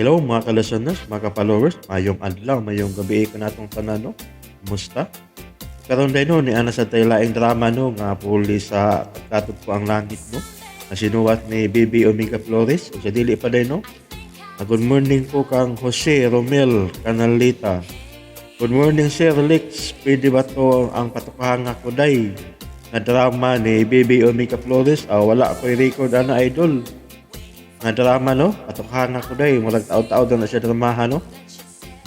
Hello mga ka-listeners, mga ka-followers, mayong adlaw, mayong gabi ka natong tanan, no? Kumusta? Karon din no, ni ana sa tayo laing drama no, nga puli sa Katod Ko Ang Langit no, na sinuwat ni Baby Omega Flores, o sa dili pa din no. Good morning po kang Jose Romel Canalita. Good morning Sir Lex, pwede ba to ang patukahan nga kuday na drama ni Baby Omega Flores? Wala ko i-record ana idol. Nga drama no, patukahan nga kuday, murag taon-taon na siya dramahan no.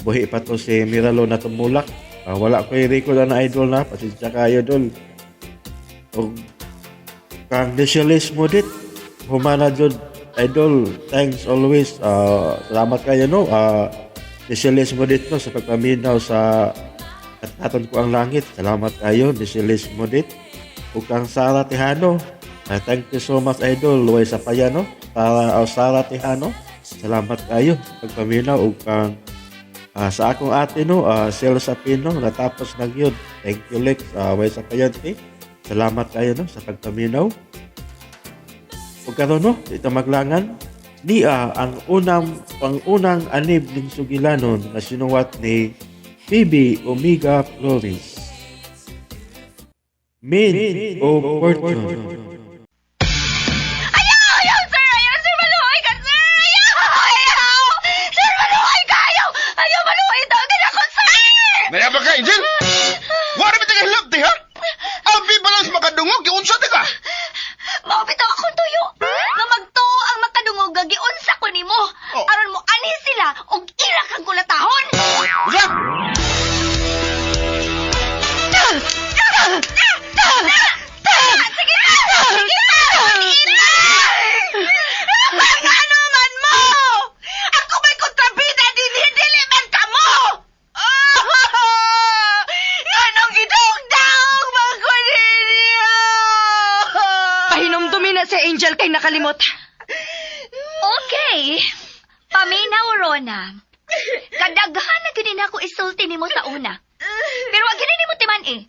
Buhi pa to si Miralo na tumulak. Wala ko i-record na idol na, pasensya kayo idol. O kang Desialis mo dit, humana jud idol, thanks always. Salamat kayo no. Desialis mo dit no, sa pagpaminaw sa Katon Ko Ang Langit. Salamat kayo, Desialis mo dit. O kang Sara Tejano, thank you so much idol, luway sa paya no. Sara Tejano, salamat kayo sa pagpaminaw. O kang sa akong ate no, Sel Sapino, natapos na yun. Thank you Lex, way sa payante. Salamat kayo no, sa pagpaminaw. O karon no, ito maglangan ni ang unang anib ng sugilanon na sinuwat ni Baby Omega Flores. Maid of Fortune. Nayaba ka, Angel? Wala ba tayo hilap, ha? Abi ba lang makadungog, giunsa ta ka? Maupitaw akong tuyo. Nga magtuo ang makadungog, gagiunsa ko nimo. Oh. Aron mo ani sila, og ira kang kulatahon. Usa? Sige na! Sige na! Ano man mo? Ako may kontrabida din, dili man ka mo! Anong gidong-daong magkuniniya? Pahinomdumi na si Angel kay nakalimot. Okay. Paminaw, Rona. Kadaghan na gini na ako isulti nimo sa una. Pero wag gini nimo timan eh.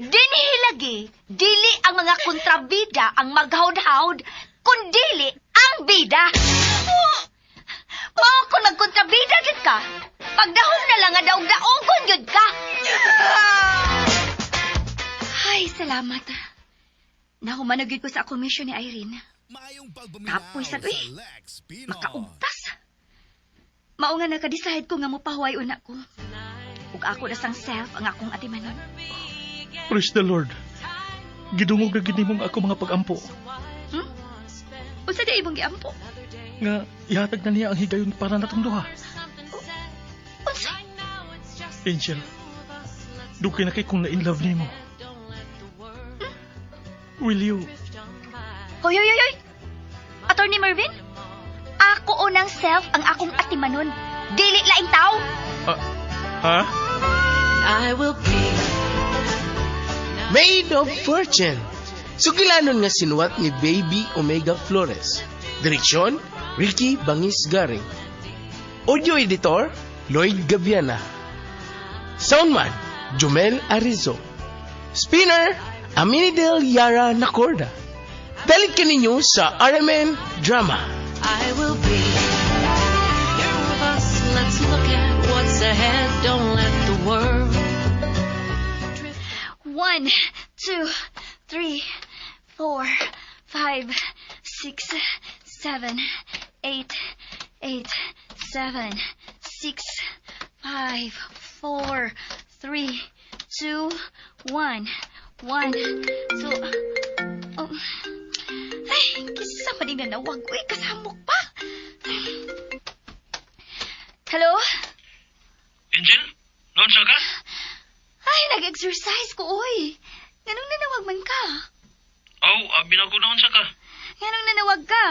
Dinihilagi, dili ang mga kontrabida ang maghawd-hawd, kundili ang bida. Mao kung nagkontrabida gid ka, pagdahom na lang nga daog-daogon gid ka. Ay, salamat. Nahumanagid ko sa komisyon ni Irene. Tapoy sa uy, makaugtas. Mao nga nakadeside ko nga mopahuway una ko. Ug ako na sang self ang akong atimanon. Praise the Lord. Gidungog na ginimong ako mga pag-ampo. Unsa di ibong giampo? Nga ihatag na niya ang higayon para natong duha. Unsa? Angel, dugay na kay kung na-inlove nimo. Will you? Hoy! Attorney Mervin? Ako unang self ang akong atimanon. Dili laing tao. Ha? I will be Maid of Fortune. Sugilanon nga sinuwat ni Baby Omega Flores. Direksyon, Ricky Bangis Garing. Audio Editor, Lloyd Gaviana. Soundman, Jomel Arizo. Spinner, Aminidel Yara Nacorda. Dalit ka ninyo sa RMN Drama. I will be here with us. Let's look at what's ahead. Don't let the world 1, 2, 3, 4, 5, 6, 7, 8, 8, 7, 6, 5, 4, 3, 2, 1, 1, 2. Oh. Ay, kisa pa din na nawag. Uy, kasamok pa. Hello? Angel? Noon siya ka? Ay, nag-exercise ko, uy. Ganong nanawag man ka? Binago noon siya ka. Ganong nanawag ka?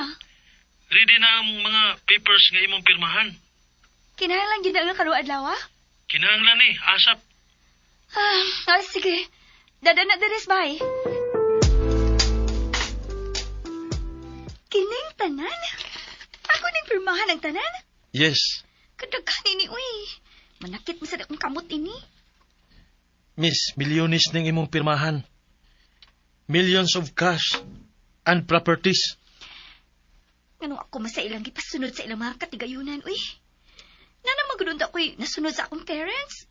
Ready na ang mga papers nga imong pirmahan. Kinahanglan gid nga karuad lawa? Kinahanglan asap. Sige. Dadana deres bay. Kining tanan? Ako ning pirmahan ang tanan? Yes. Kadaghan ini, uy. Manakit mo sa dakong kamot ini. Miss, milyones ning imong pirmahan. Millions of cash and properties. Ngano ako masa ilang gipasunod sa ilang mga katigayunan, uy. Nanang magulunta ko'y nasunod sa akong parents.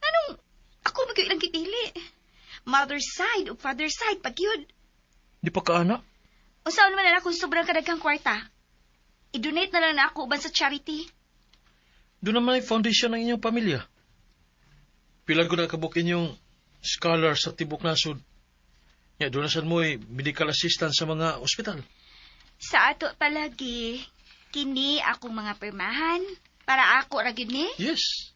Nanong ako magyo ilang gipili. Mother's side o father's side, pag yun. Di pa ka, anak? Usaon naman na ako sobrang kadagang kwarta. I-donate na lang na ako uban sa charity. Doon naman ay foundation ng inyong pamilya. Pilan ko na kabuk inyong scholar sa Tibok Nasod. Ya, doon na saan mo medical assistance sa mga ospital. Sa ato palagi, kini akong mga permahan para ako ra gyud ni. Yes.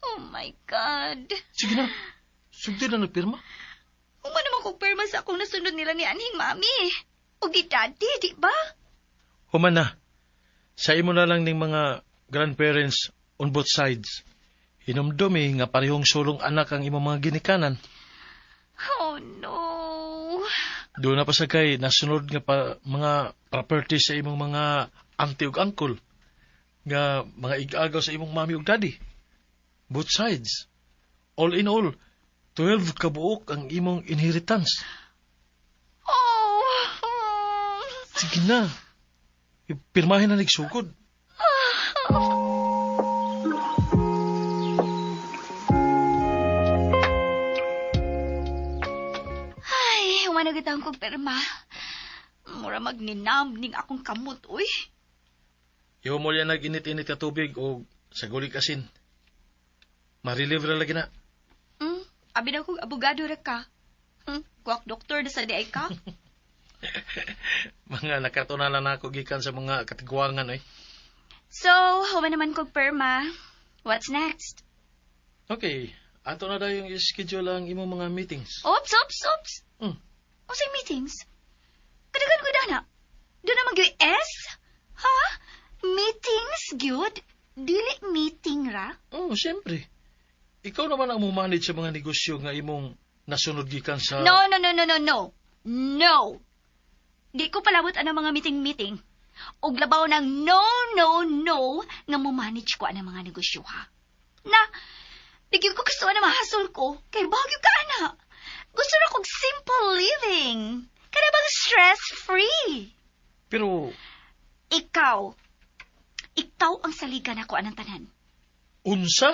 Oh my God. Sige na. Sugdi na nagpirma. Uma naman kong perma sa akong nasunod nila ni aning mami. O di daddy, di ba? Human na. Sa imo na lang ning mga grandparents on both sides. Hinumdumi nga parehong sulong anak ang imong mga ginikanan. Oh no. Doon na pa sa kay nasunod nga pa mga properties sa imong mga auntie ug uncle. Nga mga igagaw sa imong mami ug daddy. Both sides. All in all, 12 kabuok ang imong inheritance. Oh. Sige na. Pirmahin na nagsugod. Ay, humanagitang kong perma. Mura magninam ning akong kamot, uy. Iho mo yan nag-init-init ka tubig o sa gulig asin. Marelieve na lagi na. Abi na kong abogado ra ka. Kuwak doktor na sa di ay ka. Mga nakatunalan na ako gikan sa mga katigwangan eh. So, human naman kong perma. What's next? Okay, ato na daw yung schedule ang imong mga meetings. Oops. Hmm. O say meetings? Kadagan ko na. Doon na mag-US? Ha? Meetings, gyud? Dili meeting ra? Oh, siyempre. Ikaw naman ang mumanage sa mga negosyo nga imong nasunod gikan sa... No. No! Di ko palabot ang mga meeting. Og labaw ng no, nga mo-manage ko ang mga negosyo, ha? Na, di ko gusto na mahasol ko, kay bagyo ka, ana. Gusto na kong simple living. Kada bang stress-free. Pero, Ikaw ang saligan ako anang tanan. unsa?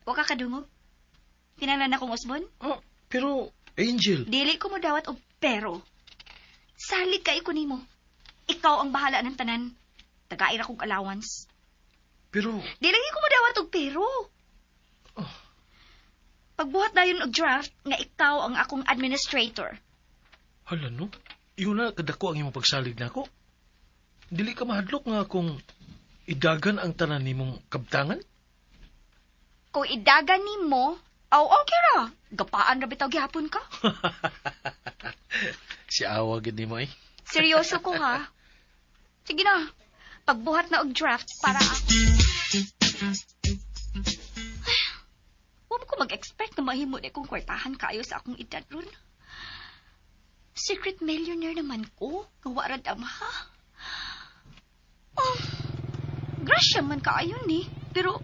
Wa ka kadungog? Kinahanglan akong usbon? Oh, pero, Angel, Dili ko mo dawat og pero. Salig kay ko nimo. Ikaw ang bahala ng tanan. Tagaira kong allowance. pero, Dili ko mo dawat og pero. Oh. Pagbuhat dayon og draft nga ikaw ang akong administrator. hala no? Iyon na kadako ang imong pagsalig nako. Dili ka mahadlok nga kung idagan ang tanan nimong kabtangan? Kung idagan nimo, okay ra. Gapaan ra bitaw gihapon ka. Si Awa gid nimo eh. Seryoso ko ha. Sige na. Pagbuhat na og draft para Huwag ko mag-expect na mahimo na kong kwartahan kayo sa akong edad ron. Secret millionaire naman ko. Kawarad amaha. Oh, grasya man kaayo ni. Pero,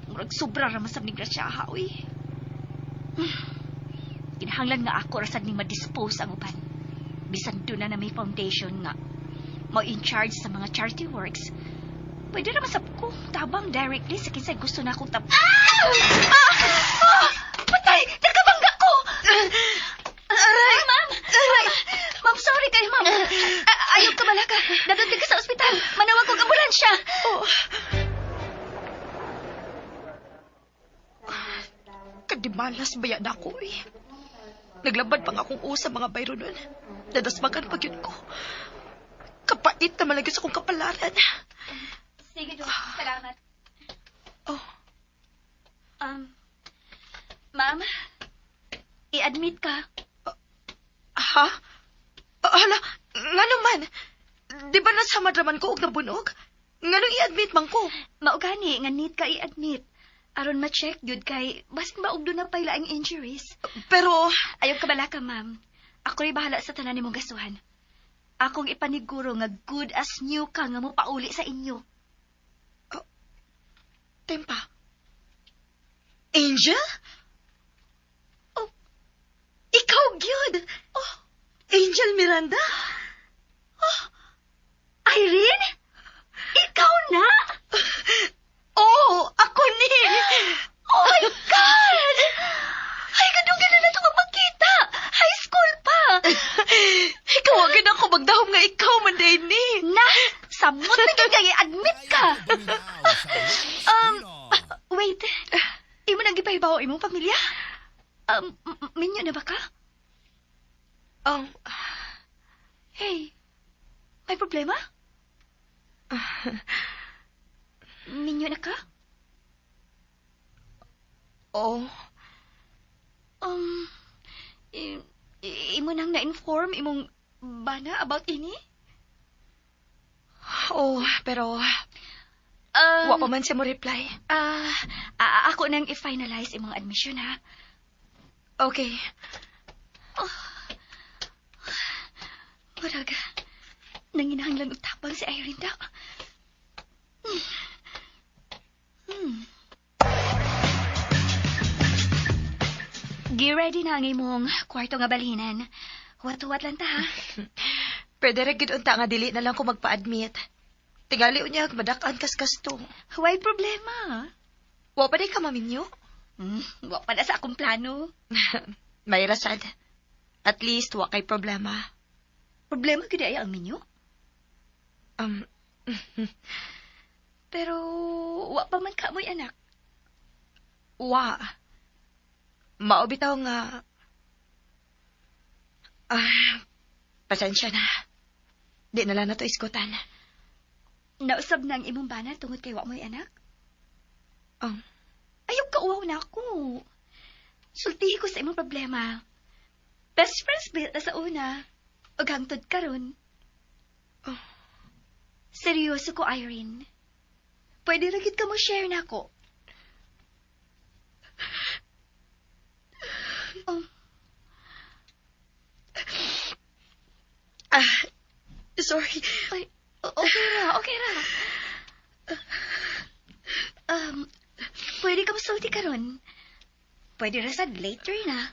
murag sobra ra masab ni grasya ha, uy. Kinahanglan nga ako rasad ning ma-dispose ang uban. Bisan doon na may foundation nga mo in charge sa mga charity works. Pwede na masab ko tabang directly sa kinsay gusto na akong Patay! Nagkabangga ko! Aray! Ma'am! Ma'am, sorry kayo, ma'am. Ayaw ka malaka. Dadating ka sa ospital. Manawag kong ambulansya. Kadimalas bayan ako eh. Naglabad pang akong usa mga bayro nun. Dadasmagan pag yun ko. Kapait na malagay sa kong kapalaran. Sige, Dok. Salamat. Oh, Ma'am, i-admit ka. ha? Hala, nga naman. Di ba nasama draman ko og nabunog? Nga nung i-admit man ko. Maugani, nga need ka i-admit. Aron ma-check yun kay basin ba og doon na pala ang injuries. Pero, Ayaw ka balaka, ma'am. Ako rin bahala sa tanan nimong gasuhan. Akong ipaniguro nga good as new ka nga mo pauli sa inyo. Tempa. Angel? Oh, ikaw, Gyud. Oh, Angel Miranda? Oh, Wait. Imo nang gipahibaw imong pamilya? Minyo na ba ka? Hey, may problema? Minyo na ka? Oh, Imo nang na-inform imong bana about ini? pero Um, wa pa man siya mo reply. Ako nang i-finalize imong admission, ha? Okay. Murag, nanginahanglan og tapang si Irene daw. Gi-ready na ang imong kwarto nga balhinan. Huwat-huwat lang ta, ha? Pwede ra gid unta nga dili na lang ko magpa-admit. Tingali unya madak-an kas-kasto. Huwag problema. Wa pa day ka maminyo? Wa pa na sa akong plano. May rasad. At least wa kay problema. Problema gid ay ang minyo. Pero wa pa man ka mo'y anak. Wa. Mao bitaw nga pasensya na. Di na lang na to iskutan. Nausab na ang imong bana tungod kay wa mo'y anak. Ayaw ka uwaw na ako. Sultihi ko sa imong problema. Best friends ba na sa una? O hangtod karon. Seryoso ko, Irene. Pwede ra gid ka mo share na ako. Sorry. Ay, okay ra. Pwede ka masulti karon. Pwede ra sad later na.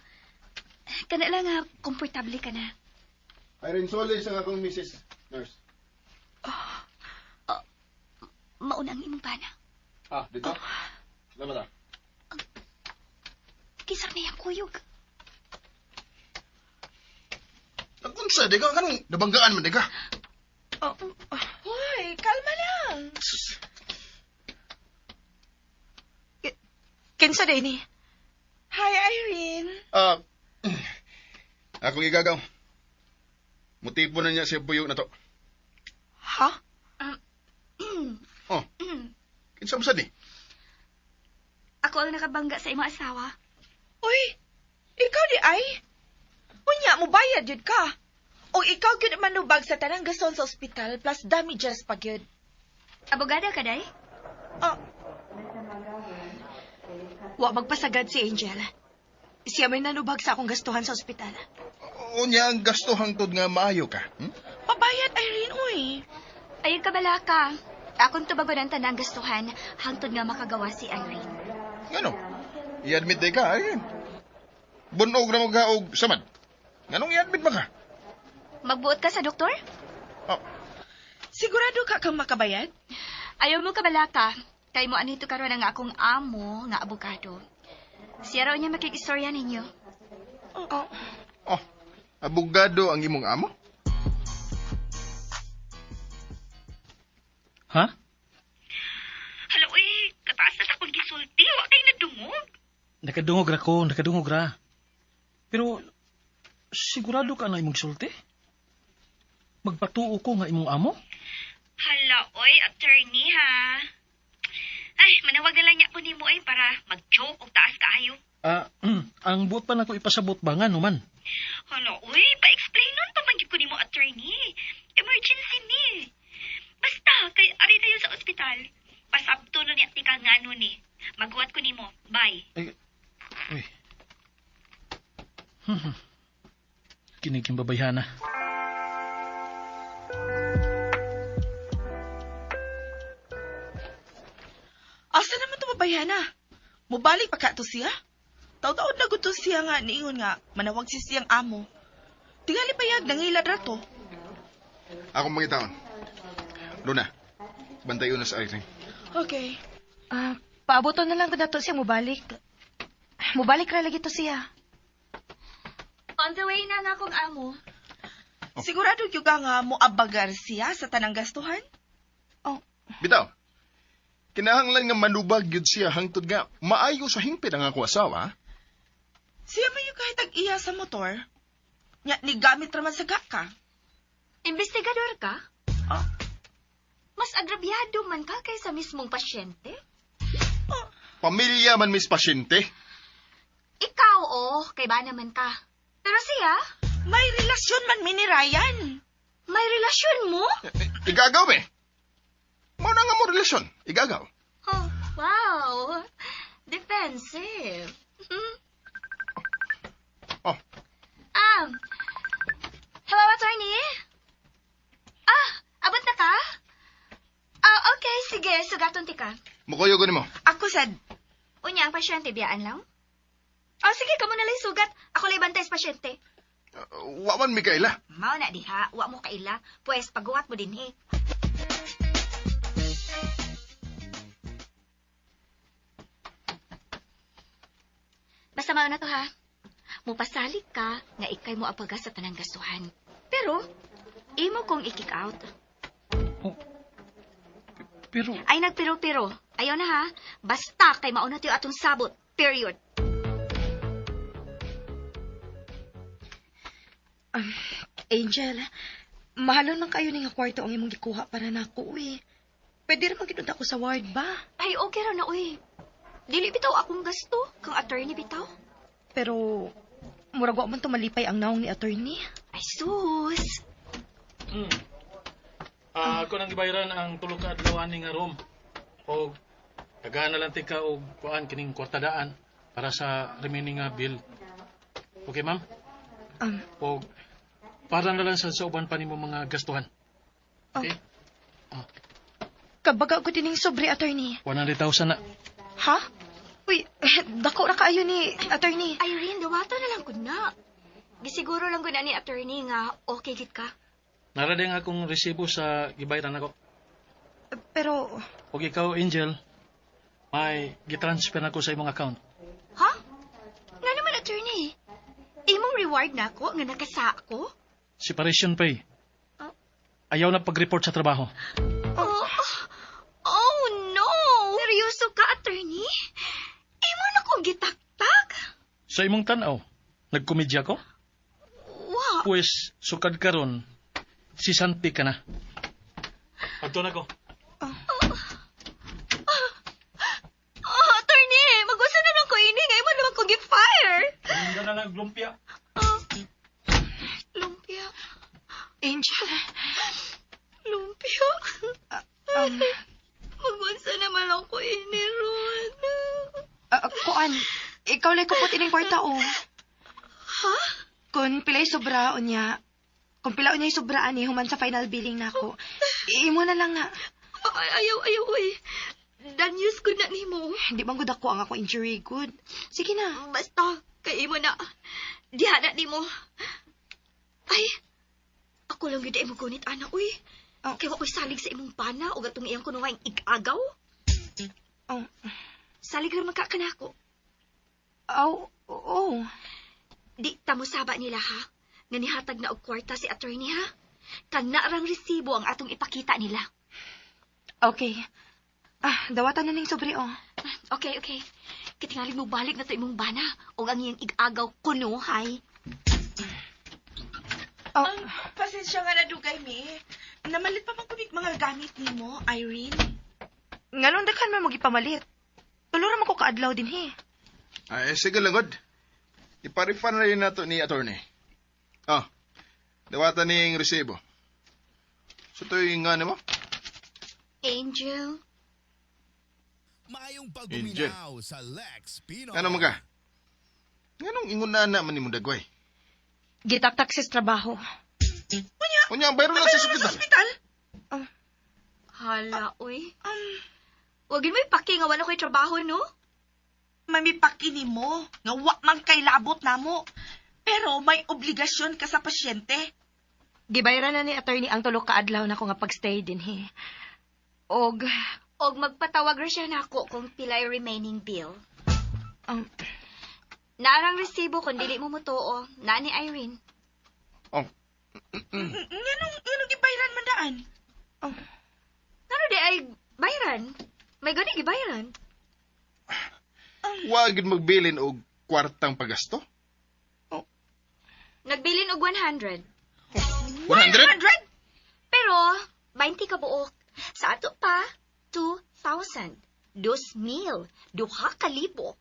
Kana lang nga, komportable ka na. Irene Solis ang akong Mrs. Nurse. Mauna ang imong bana. Dito? Salamat Kisar na yung kuyog. Nagkunsa, di ka? Kanong nabanggaan man, di ka? Hoy, kalma lang. Kinsa day ni? Hi, Irene. Akong igagaw. Motibo na niya siya buyog na to. Ha? Kinsa mo sad ni? Ako ang nakabangga sa imong asawa. Uy, ikaw di ay? Unya mo bayad yun ka. O ikaw gyud manubag sa tanang gason sa ospital plus damages pa gyud. Abogada ka, day? Wa magpasagad si Angel. Siya may nanubag sa akong gastuhan sa ospital. Unya ang gasto hangtod nga maayo ka. Pabayad, Irene, uy. Ayun ka bala ka. Akong tubagon ang tanang gastuhan hangtod nga makagawa si Irene. Ano? I-admit day ka, Irene. Bunog na maghaog samad. Nganong i-admit ba ka? Magbuot ka sa doktor? Sigurado ka kang makabayad? Ayaw mo ka bala ka. Kay mo anito karon ang akong amo nga abogado. Siya raw niya makikistorya ninyo. Abogado ang imong amo? Ha? Hala, uy. Kataas na akong gisulti. Wa kayo nadungog. Nakadungog ra. Pero, sigurado ka na imong sulti? Magpatuo ko nga imong amo? Hala, oy, attorney ha. Ay, manawag na lang niya po ni mo ay para mag-joke o taas kaayo. Ang buot pa na ko ipasabot ba nga naman? Hala, uy, pa-explain nun pa man ko ni mo, attorney. Emergency ni. Basta, kay ari tayo sa ospital. Pasabto na niya tika nga nun eh. Maghuwat ko ni mo. Bye. Uy. Kiniging babayhana. Asa naman ito mabayana? Mubalik pa ka to siya? Taw-taon na gusto siya nga niingon nga manawag si siyang amo. Tingali payag nangilad rato. Akong mangitaon. Luna, bantayon na sa Irene. Okay. Paaboton na lang ko dato siya mubalik. Mubalik ra lagi to siya. On the way na nga akong amo. Sigurado yung nga moabagar siya sa tanang gastuhan? Bitaw, Kinahanglan nga manubag yun siya hangtod nga maayo sa hingpit ang ako asawa. Siya man yung kahit ag-iya sa motor. Nya, ni gamit raman sa ka. Investigador ka? Ah. Mas agrabyado man ka kaysa mismong pasyente? Pamilya man mis pasyente. Ikaw, kay ba naman ka? Pero siya, May relasyon man mi ni Ryan. may relasyon mo? Igagaw me. Mao na nga mo relasyon. Igagaw. Oh, wow. Defensive. Oh, Hello, attorney? Abot na ka? Okay, sige. Sugaton ti ka. mukuyo ko nimo. Ako sad, Unya, ang pasyente, biyaan lang? Sige, kamo na lang sugat. Ako lang bantay sa pasyente. Wawan mi kaila. Mao na diha, wa mo kaila. Pues, pagguwat mo din, Basta mao na to, ha? Mupasalig ka nga ikay mo apaga sa tanang gastuhan. Pero, imo kong i-kick out. Pero, Ay, nagpiro-piro. Ayaw na, ha? Basta kay mauna tayo atong sabot. Period. Angel, mahalon man kayo ni nga kwarto ang imong gikuha para nako, uy. Pwede raman gitod ako sa ward ba? Ay, okay ra na, uy. Dili bitaw akong gasto. Kang attorney bitaw. Pero, murag wa man to malipay ang naong ni attorney. Ay, sus. ako nang gibayaran ang tulog ka adlaw ani nga room. O tagahan na lang tika og kuan kining kwartadaan para sa remaining nga bill. Okay, ma'am? O para na lang sa uban pa nimo mga gastuhan. Okay? Kabaga ko dining sobre, attorney. 100,000 na. Ha? Uy, dako ra kaayo ni attorney. Irene, dawata na lang ko na. Gisiguro lang ko na ni attorney nga okay git ka. Naraday nga akong resibo sa gibayaran ako. Pero, Og ikaw, Angel, may gitransfer na ko sa imong account. Ha? Nga naman, attorney. Imong reward na ako nga nakasa ako? Separation pay. Oh. Ayaw na pag-report sa trabaho. Oh, no! Seryoso ka, attorney? Imo na kong gitaktak? Sa imong tanaw, nagkomedya ko? Wa. Pues, sukad karon, si Santi ka na. Adto na ko. Attorney, magusa na lang ko ini. Ngayon mo naman kong gi-fire. Hindi na lang lumpia. Lumpia. Angel, Lumpia. Magunsa naman lang ko ini, Ron. kuan, ikaw lay kupot ining kwarta, oh. Ha? Kung pilay sobra o niya, kung pila o niya sobraan ni human sa final billing nako. Imo na lang na. Ayaw, uy. Danyos ko na nimo. Hindi bang gud ako ang ako injury good. Sige na. Basta, kay mo na. Diha na nimo. Ay, ako lang yun mo gunit, ana, uy. Oh. Kaya ko'y salig sa imong pana o gatong iyang kuno nga ig-agaw. Oh. Salig raman ka kanako. Oh. Di ta mo saba nila, ha? Nga nihatag na og kwarta si attorney, ha? Kana rang resibo ang atong ipakita nila. Okay. Dawatan na ning sobre, oh. Okay. Kitingali mo balik na to imong bana o ang iyang ig-agaw kuno, hay. Oh. Pasensya nga na dugay, mi. Namalit pa man kumik mga gamit ni mo, Irene. Nganong daghan man mo gipamalit. Tulura man ko kaadlaw din, he. Ay, sige lang, God. Iparifan na rin nato ni attorney. Dawatan niyang resibo. So, ito yung nga mo? Angel. Mayong Angel. pagbuminaw sa Lex Pinoy. Ano mo ka? Nganong ingon na man ni mo dagway? Gitaktak sa trabaho. Kunya, ang bayro lang sa ospital. Hala, uy. Wagin mo ipaki nga wala ko'y trabaho, no? Mamipakini mo, nga wa man kay labot na mo. Pero may obligasyon ka sa pasyente. Gibayaran na ni attorney ang tulo ka adlaw na ko nga pagstay din, he. Og Og magpatawag ra siya nako kung pilay remaining bill. Naarang resibo kung dili mo mutuo, na ni Irene. Nganong ibayran man daan? Ano di ay bayran? May gani gibayaran. Wag gid magbilin og kwartang pagasto. Nagbilin og 100. 100? Pero, 20 ka buok. Sa ato pa, 2,000. 2,000. 2,000.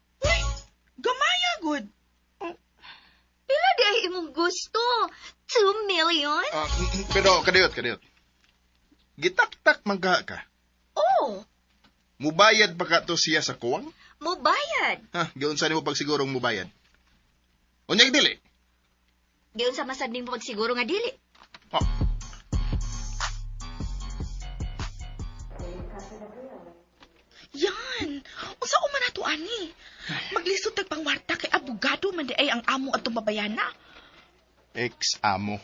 Gamaya, good. Pila di ay imong gusto? 2 million? Pero kadiyot. Gitak-tak mangga ka. Oh, Mubayad pa ka to siya sa kuwang? mubayad. Ha, giun sa nimo pagsigurong mubayad. Unyag dili. Giyon sa masad nimo siguro nga dili. Oh. Yan. Unsa ko man nato ani? Maglisod tag pangwarta kay abogado man di ay ang amo at tumabayana. Ex-amo.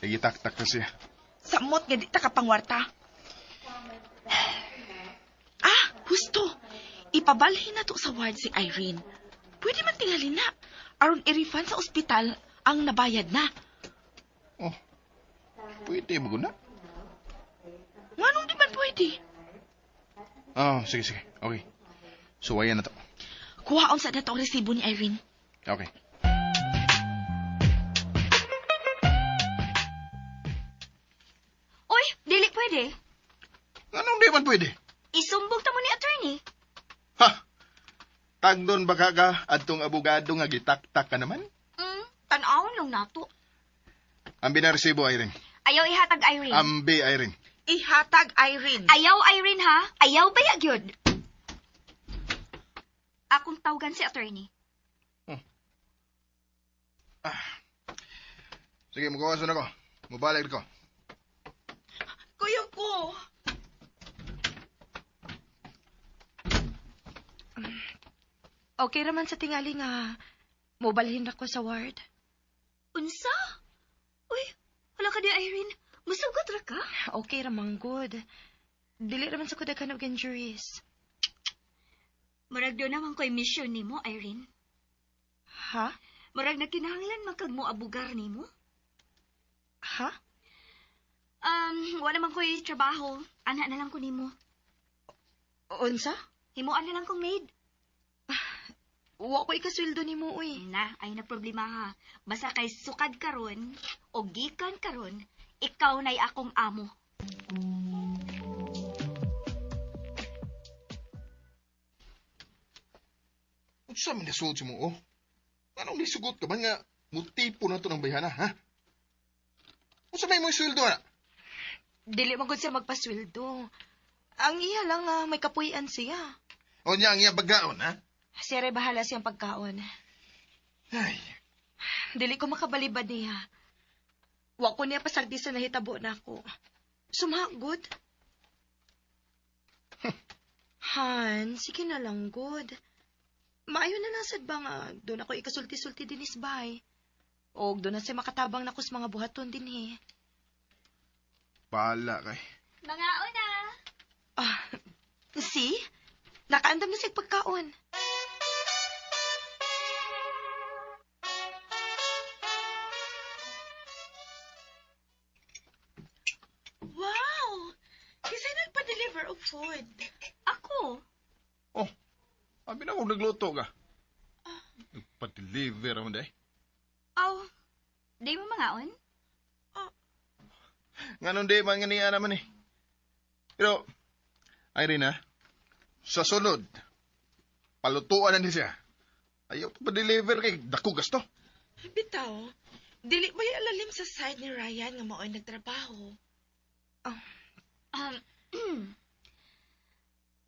Kay gitak-tak na siya. Samot nga di ta ka pangwarta. Husto. Ipabalhin na to sa ward si Irene. Pwede man tingalin na. Aron i-refund sa ospital ang nabayad na. Oh. Pwede mo guna? Nganong di man pwede? Oh, sige. Okay. Suwayan na to. Kuhaon sa dato ang resibo ni Irene. Okay. Uy, dili pwede. Anong di man pwede? Isumbog ta mo ni attorney. Ha! Tagdon baka ka adtong abogado nga gitak-tak ka naman? Tan-awon lang nato. Ambi na resibo, Irene. Ayaw ihatag Irene. Ambi, Irene. Ihatag Irene. Ayaw Irene ha? Ayaw ba yagyod? Akong tawgan si attorney. Sige, magawasan ako. Mabalik ko. Kuya ko. Okay raman sa tingali nga mobalhin na ko sa ward. Unsa? Uy, wala ka di Irene. Musugot ra ka? Okay raman good. Dili raman sa kudagan of injuries. Murag doon naman ko'y mission ni mo, Irene. Ha? Murag nagkinahanglan magkag mo abugar ni mo. Ha? Wala man ko'y trabaho. Ana na lang ko ni mo. Unsa? Himuan na lang kong maid. Wa ko ikasweldo ni mo, uy. Na, ay na problema ha. Basta kay sukad karon o gikan karon, ikaw na'y akong amo. Unsa man nasuot si mo, oh? Anong nisugot ka ba nga mutipo na to ng bayhana, ha? Unsa may mo sweldo, ha? Dili magod siya magpasweldo. Ang iya lang nga may kapuyan siya. O niya ang iya bagaon, ha? Siya rin bahala siyang pagkaon. Ay, Dili ko makabalibad niya. Wa ko niya pasagdi sa nahitabo na ako. Sumagod. Han, sige na lang, good. Maayo na nasad ba nga, doon ako ikasulti-sulti din isbay. O doon na siya makatabang na ko sa mga buhaton din eh. bahala kay. Mga una. See? Nakaandam na siya pagkaon. Wow! Kasi nagpa-deliver of food. Ako? Oh, abi na kung nagluto ka. Nagpa-deliver mo day. Aw, di mo mangaon? Nganon di man nga niya naman eh. Pero, Irene ha, sa sunod, palutuan na niya siya. Ayaw pa-deliver kay dako gasto. Bitaw, dili ba yung alalim sa side ni Ryan nga mao'y nagtrabaho?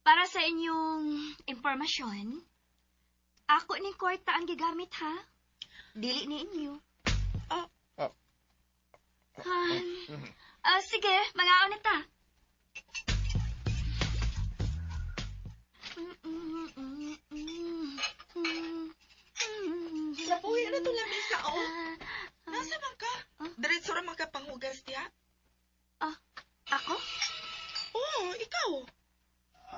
Para sa inyong impormasyon, ako ni kwarta ang gigamit ha. Dili ni inyo. Sige, mangaon na ta. Napuhi na to lang isa, oh. Nasa man ka? Diretso ra man ka panghugas diha? Ako? Oo, ikaw.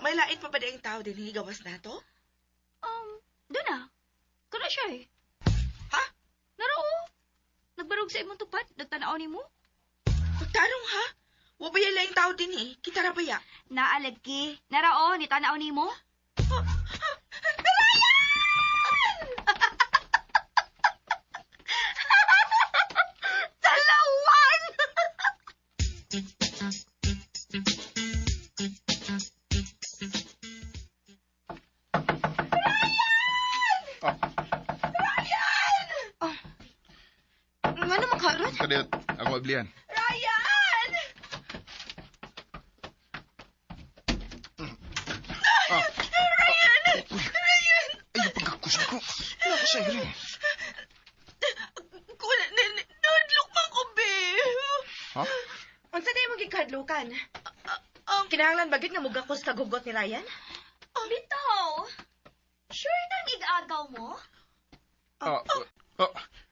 May lait pa ba ang tao din higawas na to? Doon na. Kana siya eh. Ha? Naroo. Nagbarog sa imong tupad, nagtanaw ni mo. Magtarong ha? Wabaya lang tao din eh. Kita ra baya. Naalagi. Narao, ni tanaw nimo? Dalawan! Nga naman karon? Kadiyot, ako mablihan. Ryan! Ay, pagkakus ako. Wala ko sa Irene. Nadlok man ko, babe. Ha? Unsa na yung magikadlukan? Kinahanglan bagit nga mugakos sa gugot ni Ryan? Bitaw. Sure nang igagaw mo?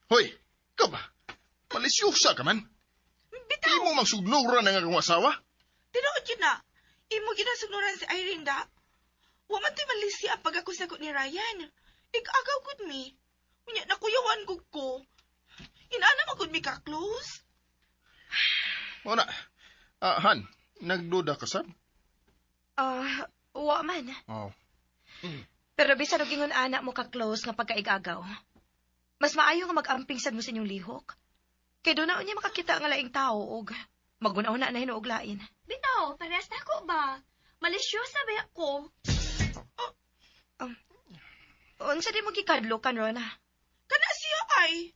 Hoy, ikaw ba? Malisyosa ka man. Bitaw! Di mo magsugnuran ng akong asawa? Tinuod yun na. Imo ginasunuran si Irene da. Waman tayo malisya pag ako sagot ni Ryan. Ig-agaw gud mi. Unya, nakuyawan gud ko. Inaana magud mi ka close. O na. Han, nagduda ka sab? Wa man. Oh. Pero bisan og ingon anak mo ka close nga pagkaigagaw. Mas maayo nga mag-amping sad mo sa inyong lihok. Kay doon na unya makakita nga laing tao og magunaw na hinuog lain. Bitaw, parehas na ko ba? Malisyosa ba ako? Unsa di mo gikadlokan, Rona? Kana siya ay.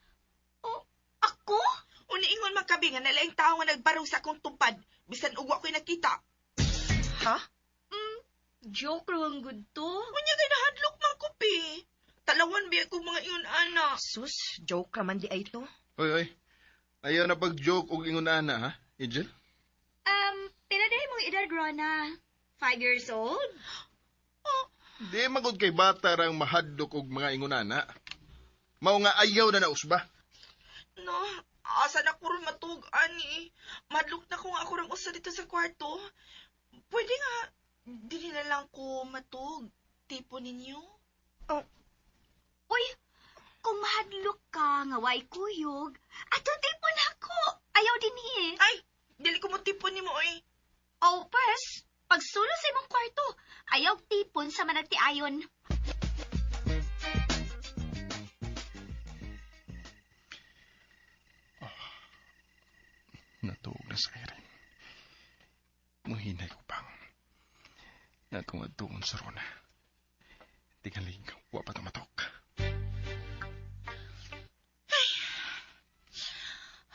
Oh, ako? Uniingon magkabi nga nalaing tao nga nagbarong sa akong tupad bisan ugwa ko'y nakita. Ha? Joke lang good to. Unya kay nahadlok man ko pi. Talawan biya ko mga iyon ana. Sus, joke raman di ay to. Oy. Ayaw na pag-joke og ingon ana, ha? Angel? Pila dahil mong edad, Rona? 5 years old? Di magod kay bata rang mahadlok og mga ingonana. Mao nga ayaw na nausba. No, asa na ko rin matug, ani. Madlok na ko nga ako rin usa dito sa kwarto. Pwede nga, dili na lang ko matug. Tipo ninyo? Uy, kung mahadlok ka nga way kuyog, ato tipon ako. Ayaw din Ay, dili ko mo tipo ni mo, oy. Oh, first, pagsulo sa imong kwarto, ayaw tipon sa managtiayon. Natuog na sa Irene. Muhinay ko pang. Nga kung atuon sa Rona. Tingaling, wa pa tamatok.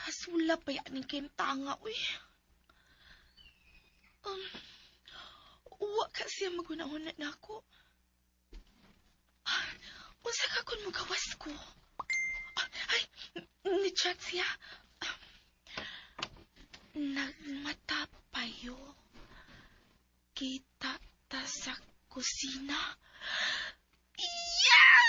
Hasula pa yan kayong tanga, uy. Uwa kasi magunahon na ako. Unsa ka kung magawas ko? Ay, ni-chat siya. Nagmata payo. Kita ta sa kusina. Yes!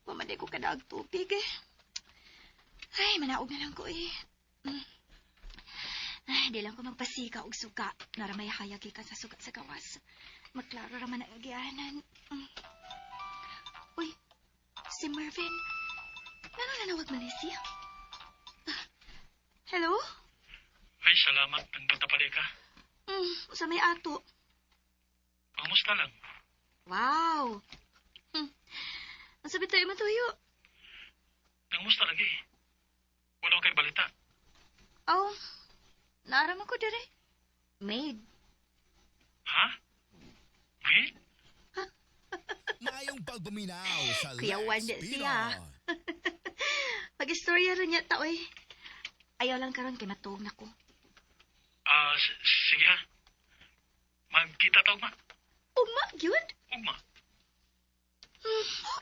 Mamadi ko kada og tubig eh. Ay, manaog na lang ko eh. Ay, di lang ko magpasika og suka. Naramay hayag ka sa suka sa gawas. Magklaro raman ang agianan. Uy, si Marvin. Nanawag Malaysia? Hello? Ay, salamat. Nagtatapali ka. Sa may ato. Kamusta lang? Wow. Ang sabi tayo matuyo. Kamusta lagi? Wala kay balita. Oh, naram ako dire. Maid. Ha? Wait? Mayong pagbuminaw sa Kuya Let's Wanda Be siya. On. Pag-istorya rin niya tao eh. Ayaw lang karon kay matuog na ko. Sige ha. Magkita tawag ma. Ugma, yun? Ugma.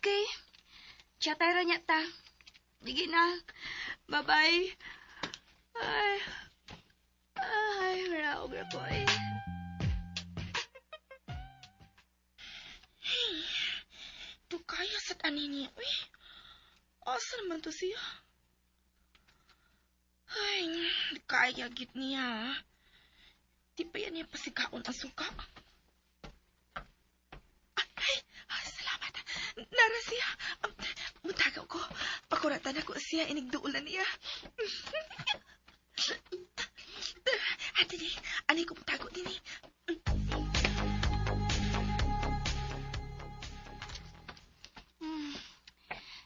Okay. Chatay ra niya ta. Sige na. Bye-bye. Ay, maraog na ko eh. Tukaya sa ani niya. Uy, asa naman to siya? Ay, kaya git niya. Di pa yan niya pasikaon ang suka. Ay, salamat. Nara siya. Mutagaw ko. Pakuratan ako siya. Inigduulan niya. Ate ni, anay ko mutago din eh.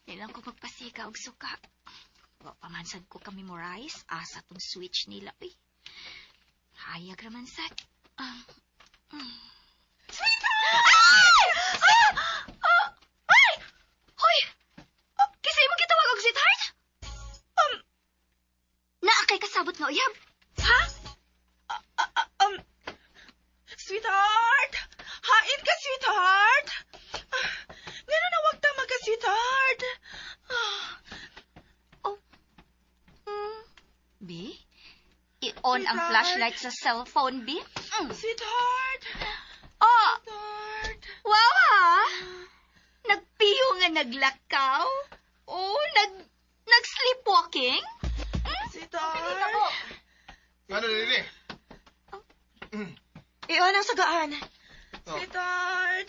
Nilang ko magpasika og suka. Wa pamansad ko ka-memorize asa tong switch nila, uy. Hayag raman sad. Ay! Hoy! Kisay mo gitawag og sweetheart? Naa kay kasabot nga uyab. Ha? Sweetheart! Hain ka, sweetheart! Ngano na wag tama ka, sweetheart? B? I-on ang Sweetheart. flashlight sa cellphone, B? Sweetheart! Oh! Sweetheart! Wow, ha? Nagpiyo nga naglakaw? Oh, nag-sleepwalking? Sweetheart! Ano nili? Iyon ang sagaan. Sweetheart!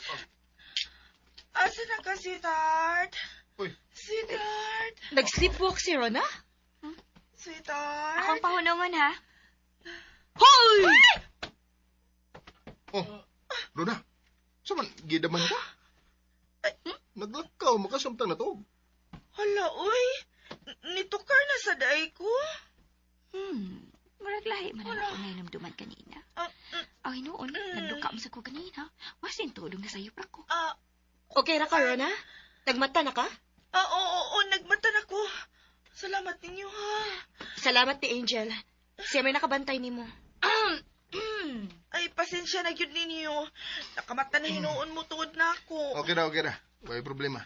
Asa na ka, sweetheart? Uy, Sweetheart! Nag-sleepwalk si Rona? Sweetheart! Akong pahunungan, ha? Hoy! oh, Rona, saman, gidaman ka? Naglakaw, makasamtang na to. Hala, uy! Nitukar na sa daay ko. Marag lahi man ang ako ngayon duman kanina. Ay, noon, nagduka mo sa ko kanina. Masin tulong na sa'yo, prako. Okay ra ka, Rona? Nagmata na ka? Oo, nagmatan ako. Salamat ninyo, ha? Salamat ni Angel. Siya may nakabantay ni mo. Ay, pasensya na yun ninyo. Nakamata na hinuon mo tuod na ako. Okay na. May problema.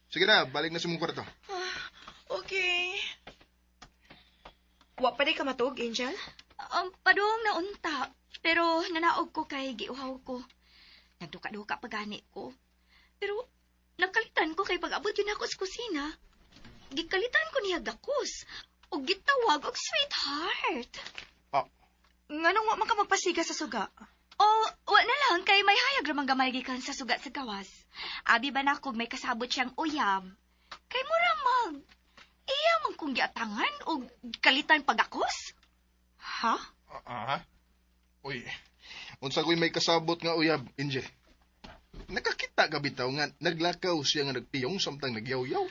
Sige na, balik na sa mong kwarto. Okay. Wa pa di ka matug, Angel? Padung na unta. Pero nanaog ko kay giuhaw ko. Nagduka-duka pagani ko. Pero nakalitan ko kay pag-abot yun ako sa kusina. Gikalitan ko niya gakos. O gitawag og sweetheart. Nganong wa man ka magpasiga sa suga? Wa na lang kay may hayag ramang gamay gikan sa sugat sa gawas. Abi ba na kog may kasabot siyang uyab. Kay mura mag iya man kong giatangan o kalitan pagakos. Ha? Uy, unsa ko'y may kasabot nga uyab, Angel. Nakakita ka bitaw nga naglakaw siya nga nagpiyong samtang nagyaw-yaw.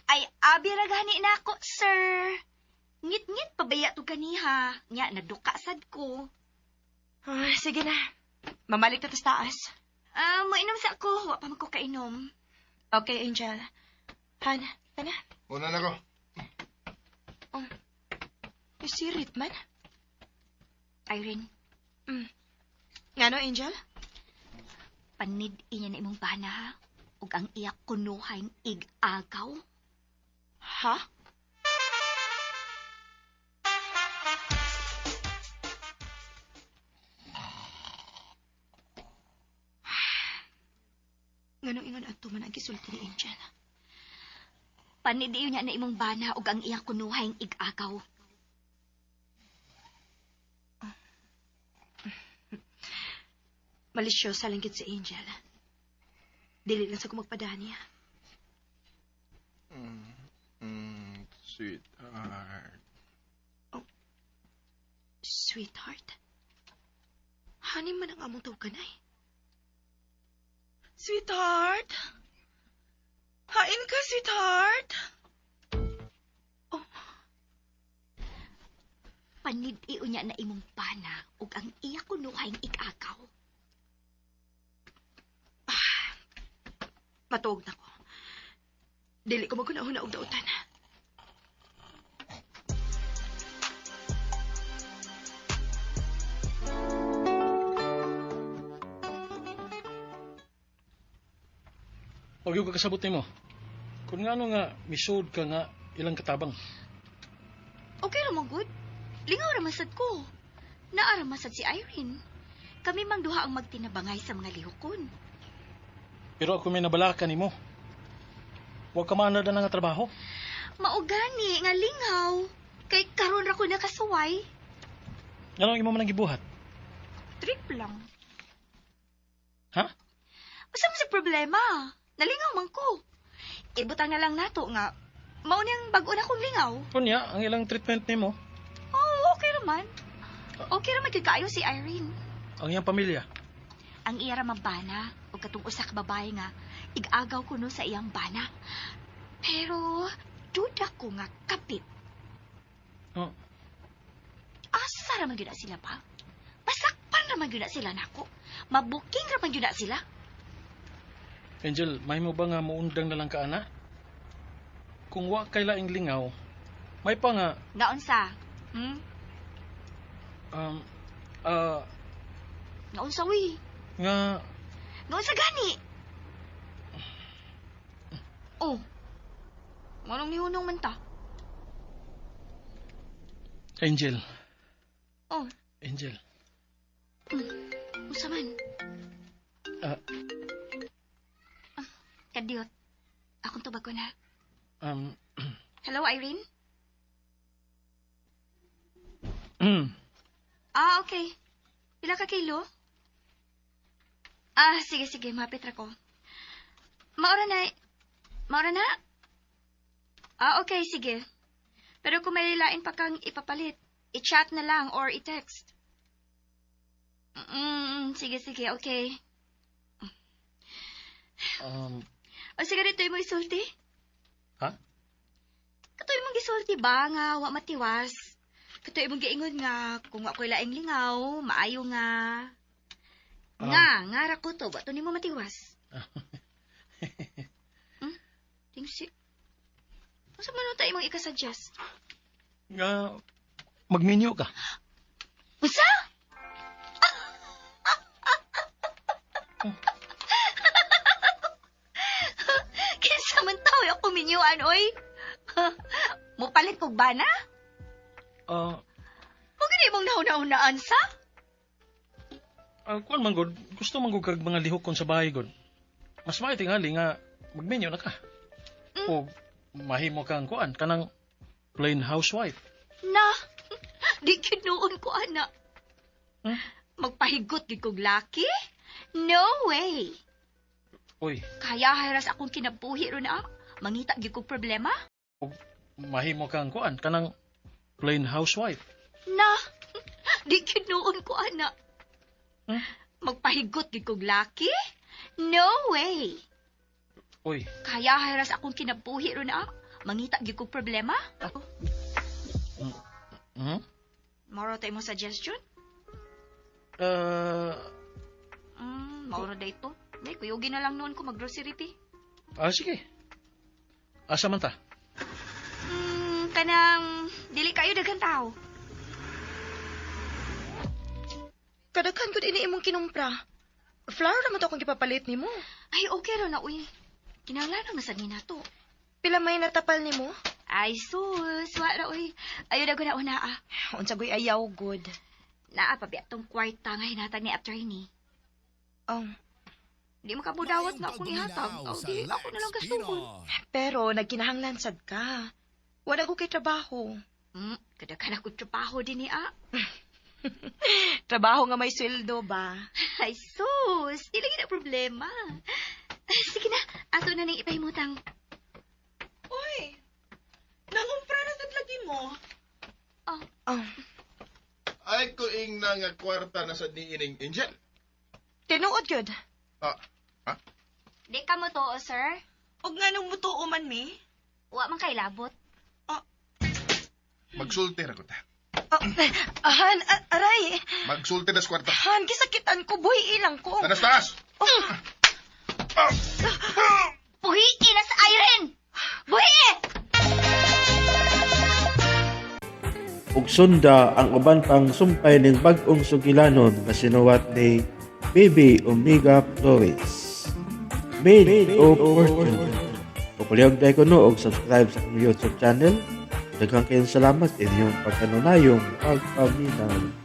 Ay, abi ra gani na ako, sir. Ngit-ngit pabaya to kaniha. Nya, naduka sad ko. Sige na. Mamalik na tas taas. Mainom sa ako. Wa pa man ko kainom. Okay, Angel. Han, tana. Una na ko. Sirit man. Irene, Ngano, Angel? panid inya na imong bana, ha? Ug ang iyak kunuhang ig-agaw. Ha? Nganong ingon ato man ang gisulti ni Angel? Panid inya na imong bana, ug ang iyak kunuhang ig-agaw. Malisyosa lang gid si Angel. Dili lang sa ko magpadani. Sweetheart. Sweetheart? Hanim man ang among tawganay. Sweetheart? Hain ka, sweetheart? Panid iunya na imong bana, ug ang iyak kunuhang ig-agaw. Matuog na ko. Dili ko magunahon og dautan. Huwag yung kakasabot nimo. Kung nga nga, misod ka nga ilang katabang. Okay raman, good. Lingaw ramasad ko. Naaramasad si Irene. Kami mang duha ang magtinabangay sa mga lihokon. Pero ako may nabalakan nimo. Huwag ka maanad na nga trabaho. Maugani nga lingaw. Kay karon ra ko nakasuway. Anong imo man ang gibuhat? Trip lang. Ha? Basta mo si problema. Nalingaw man ko. Ibutang na lang nato nga. Maunang bago na kong lingaw. Kunya, ang ilang treatment nimo, Oh, okay naman. Okay naman kikayo si Irene. ang iyang pamilya. Ang iya ra mabana o katong usa ka babae nga igagaw ko no sa iyang bana. Pero duda ko nga kapit. Oh, Asa ra man gyud na sila pa? Pasakpan ra man gyud na sila nako. Mabuking ra man gyud na sila. Angel, may mo ba nga muundang na lang ka ana? Kung wa kay laing lingaw, may pa nga Nga unsa? Hmm? um Nga unsa wi? nga Nga unsa gani? Oh. Manong nihunong man ta? Angel, Oh, Angel. unsa man? Ah, Kadiot. Akong tubag ko na. um Hello, Irene? mm, Ah, okay. Pila ka kilo? Sige, mapit ra ko. Maura na? Okay, sige. Pero kung may lain pa kang ipapalit, i-chat na lang or i-text. Sige, okay. O sige, dito mo isulti? ha? Katoy mong gisulti ba nga wa matiwas? Katoy mong giingon nga kung ako'y laing lingaw, maayo nga. Nga ra ko to, bato nimo matiwas. Tingsi. Asa man tayo imong ikasuggest? Nga magminyo ka. Usa? Kinsa man tao ako minyuan, oy? Mupalit kog bana? Ah, Huwag na imong nauna-unaan sa? kuan man gud, gusto man gud kag mga lihok kon sa bahay gud. Mas maayo tingali nga magminyo na ka. O mahimo kang kuan kanang plain housewife. Na, di kinuon ko, anak. Hmm? Magpahigot gid kog laki? No way. Uy, Kaya hayras akong kinabuhi ron na. Mangita gid kog problema? mahimo kang kuan kanang plain housewife. Na, di kinuon ko, anak. Hmm? Magpahigot gid kog laki? No way. Uy, Kaya hayras akong kinabuhi ron na. Mangita gid kog problema? hmm? Maro tayo mo suggestion? Mauro da ito. May kuyugi na lang noon ko mag-grocery pi. Sige. Asa man ta? Kanang dili kayo daghang tao. Kadaghan ko din imong kinumpra. Flower naman to akong gipapalit nimo. Ay, okay ro na, uy. Kinahanglan na sad ni nato. Pila may natapal nimo? Ay, sus. Wala, uy. Ayaw na ko na una, Unsa goy ayaw good. Naa pa biya tong kwarta nga hinatag ni attorney. Di mo kabudawat na akong ihatag. O, di ako na lang gastuhon. Pero nagkinahanglan sad ka. Wala ko kay trabaho. Kadaghan ako trabaho din ni, Trabaho nga may sweldo ba? Ay, sus. Di lagi na problema. Sige na, ato na ning ipahimutang. Uy, nangumpra na tatlagi mo. Ay ko ing na nga kwarta na sa diining Angel. Tinuod yun. Di ka mo to, sir? Og nga nung mutuo man mi. Wa man kay labot. Magsulti ra ko ta. Han, aray. Magsulti na sa kwarta. Han, gisakitan ko. Buhi ilang ko. Tanas taas! Buhi na sa Irene! Buhi! Ug sunda ang uban pang sumpay ning bag-ong sugilanon nga sinuwat ni Baby Omega Flores. Made of Fortune. Pupuliyog dahil ko no og subscribe sa akong YouTube channel. Daghang kayong salamat inyong pagkanunayong pagpaminaw.